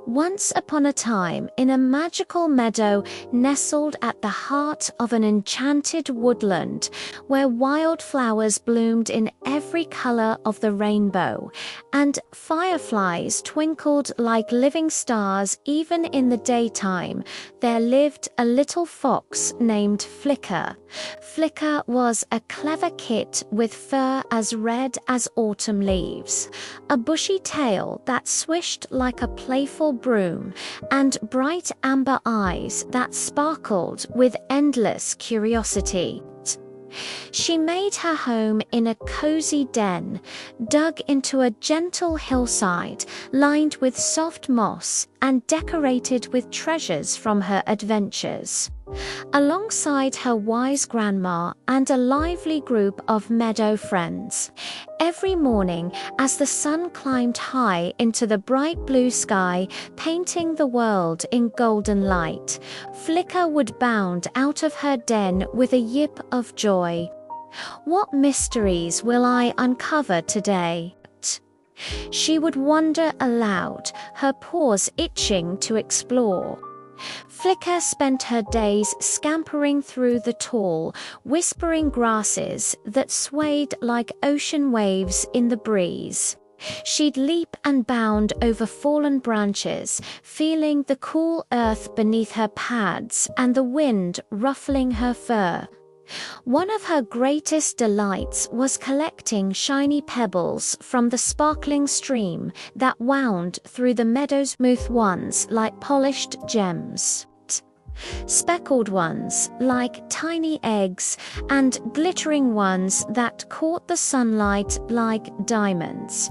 Once upon a time, in a magical meadow nestled at the heart of an enchanted woodland, where wildflowers bloomed in every color of the rainbow, and fireflies twinkled like living stars even in the daytime, there lived a little fox named Flicker. Flicker was a clever kit with fur as red as autumn leaves, a bushy tail that swished like a playful broom, and bright amber eyes that sparkled with endless curiosity. She made her home in a cozy den, dug into a gentle hillside, lined with soft moss and decorated with treasures from her adventures. Alongside her wise grandma and a lively group of meadow friends. Every morning, as the sun climbed high into the bright blue sky, painting the world in golden light, Flicker would bound out of her den with a yip of joy. What mysteries will I uncover today? She would wonder aloud, her paws itching to explore. Flicker spent her days scampering through the tall, whispering grasses that swayed like ocean waves in the breeze. She'd leap and bound over fallen branches, feeling the cool earth beneath her pads and the wind ruffling her fur. One of her greatest delights was collecting shiny pebbles from the sparkling stream that wound through the meadow's smooth ones like polished gems, speckled ones like tiny eggs, and glittering ones that caught the sunlight like diamonds.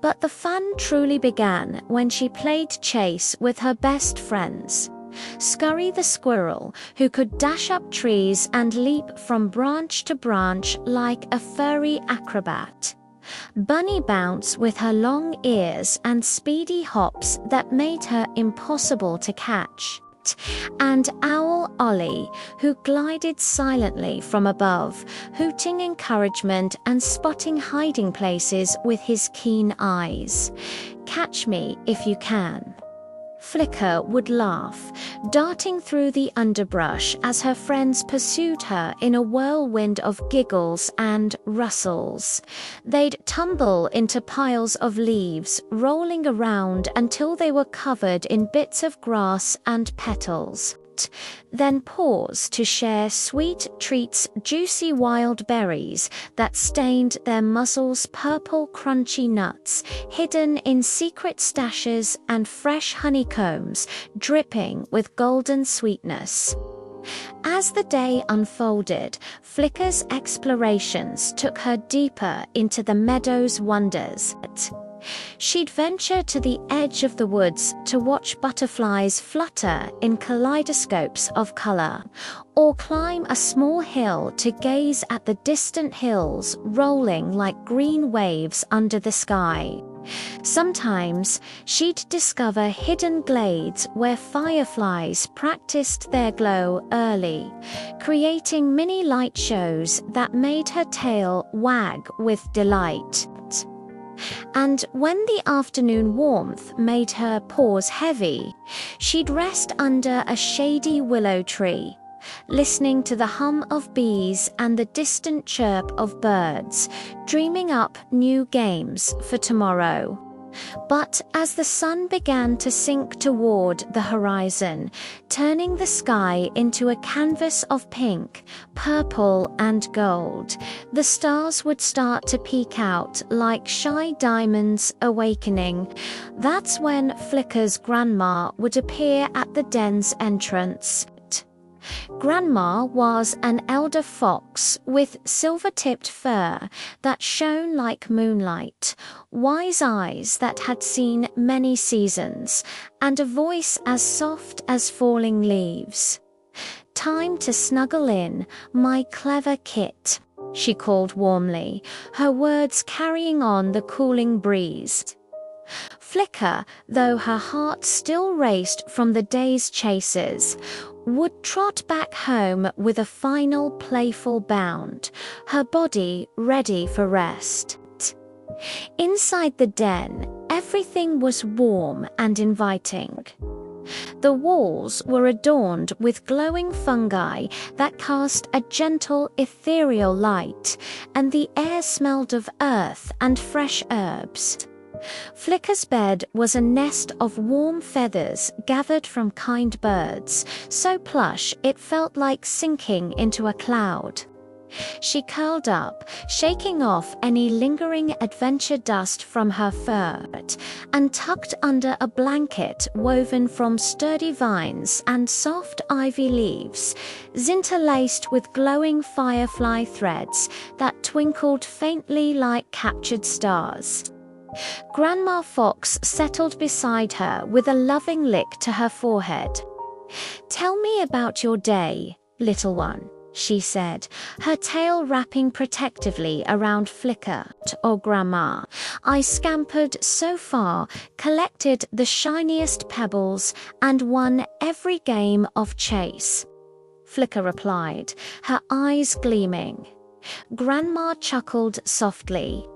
But the fun truly began when she played chase with her best friends. Scurry the squirrel, who could dash up trees and leap from branch to branch like a furry acrobat. Bunny Bounce with her long ears and speedy hops that made her impossible to catch. And Owl Ollie, who glided silently from above, hooting encouragement and spotting hiding places with his keen eyes. Catch me if you can. Flicker would laugh, darting through the underbrush as her friends pursued her in a whirlwind of giggles and rustles. They'd tumble into piles of leaves, rolling around until they were covered in bits of grass and petals. Then pause to share sweet treats, juicy wild berries that stained their muzzles purple crunchy nuts, hidden in secret stashes, and fresh honeycombs dripping with golden sweetness. As the day unfolded, Flicker's explorations took her deeper into the meadow's wonders. She'd venture to the edge of the woods to watch butterflies flutter in kaleidoscopes of color, or climb a small hill to gaze at the distant hills rolling like green waves under the sky. Sometimes she'd discover hidden glades where fireflies practiced their glow early, creating mini light shows that made her tail wag with delight. And when the afternoon warmth made her paws heavy, she'd rest under a shady willow tree, listening to the hum of bees and the distant chirp of birds, dreaming up new games for tomorrow. But as the sun began to sink toward the horizon, turning the sky into a canvas of pink, purple, and gold, the stars would start to peek out like shy diamonds awakening. That's when Flicker's grandma would appear at the den's entrance. Grandma was an elder fox with silver-tipped fur that shone like moonlight, wise eyes that had seen many seasons, and a voice as soft as falling leaves. "Time to snuggle in, my clever kit," she called warmly, her words carrying on the cooling breeze. Flicker, though her heart still raced from the day's chases, would trot back home with a final playful bound, her body ready for rest. Inside the den, everything was warm and inviting. The walls were adorned with glowing fungi that cast a gentle, ethereal light, and the air smelled of earth and fresh herbs. Flicker's bed was a nest of warm feathers gathered from kind birds, so plush it felt like sinking into a cloud. She curled up, shaking off any lingering adventure dust from her fur, and tucked under a blanket woven from sturdy vines and soft ivy leaves, interlaced with glowing firefly threads that twinkled faintly like captured stars. Grandma Fox settled beside her with a loving lick to her forehead. "Tell me about your day, little one," she said, her tail wrapping protectively around Flicker or Grandma. "I scampered so far, collected the shiniest pebbles, and won every game of chase." Flicker replied, her eyes gleaming. Grandma chuckled softly.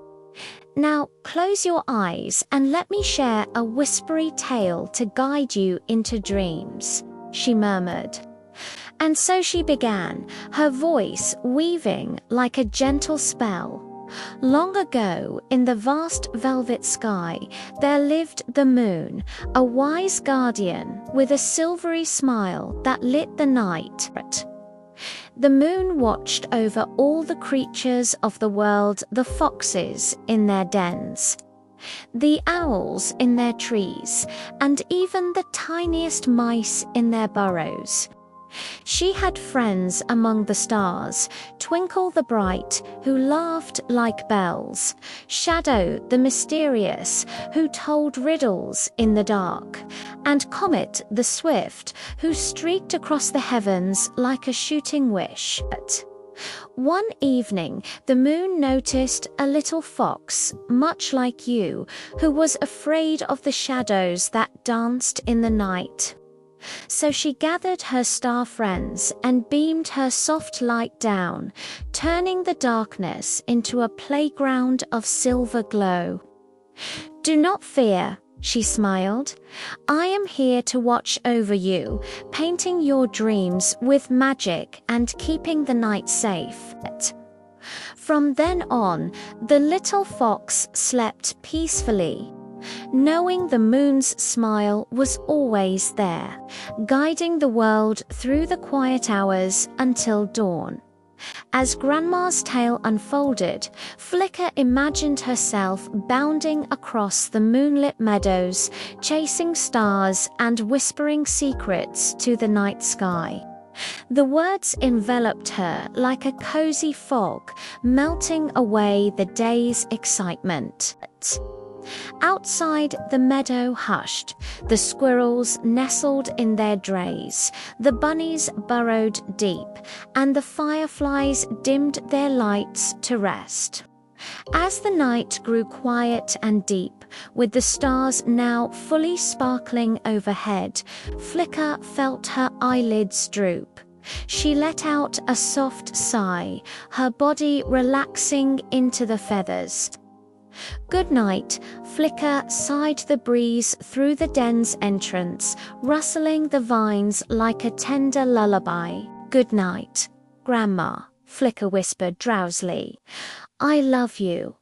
"Now close your eyes and let me share a whispery tale to guide you into dreams," she murmured. And so she began, her voice weaving like a gentle spell. Long ago, in the vast velvet sky, there lived the moon, a wise guardian with a silvery smile that lit the night. The moon watched over all the creatures of the world, the foxes in their dens, the owls in their trees, and even the tiniest mice in their burrows. She had friends among the stars, Twinkle the bright, who laughed like bells, Shadow the mysterious, who told riddles in the dark, and Comet the swift, who streaked across the heavens like a shooting wish. One evening, the moon noticed a little fox, much like you, who was afraid of the shadows that danced in the night. So she gathered her star friends and beamed her soft light down, turning the darkness into a playground of silver glow. "Do not fear," she smiled. "I am here to watch over you, painting your dreams with magic and keeping the night safe." From then on, the little fox slept peacefully, knowing the moon's smile was always there, guiding the world through the quiet hours until dawn. As Grandma's tale unfolded, Flicker imagined herself bounding across the moonlit meadows, chasing stars and whispering secrets to the night sky. The words enveloped her like a cozy fog, melting away the day's excitement. Outside, the meadow hushed. The squirrels nestled in their drays, the bunnies burrowed deep, and the fireflies dimmed their lights to rest. As the night grew quiet and deep, with the stars now fully sparkling overhead, Flicker felt her eyelids droop. She let out a soft sigh, her body relaxing into the feathers. "Good night," Flicker sighed the breeze through the den's entrance, rustling the vines like a tender lullaby. "Good night, Grandma," Flicker whispered drowsily. "I love you."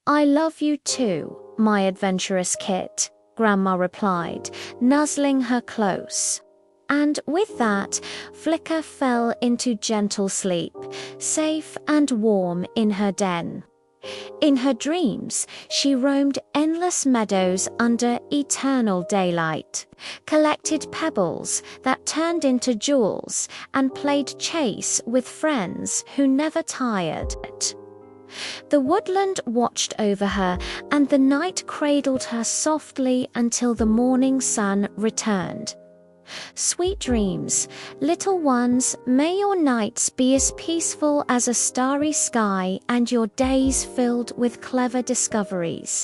"I love you too, my adventurous kit," Grandma replied, nuzzling her close. And with that, Flicker fell into gentle sleep, safe and warm in her den. In her dreams, she roamed endless meadows under eternal daylight, collected pebbles that turned into jewels, and played chase with friends who never tired. The woodland watched over her, and the night cradled her softly until the morning sun returned. Sweet dreams, little ones, may your nights be as peaceful as a starry sky and your days filled with clever discoveries.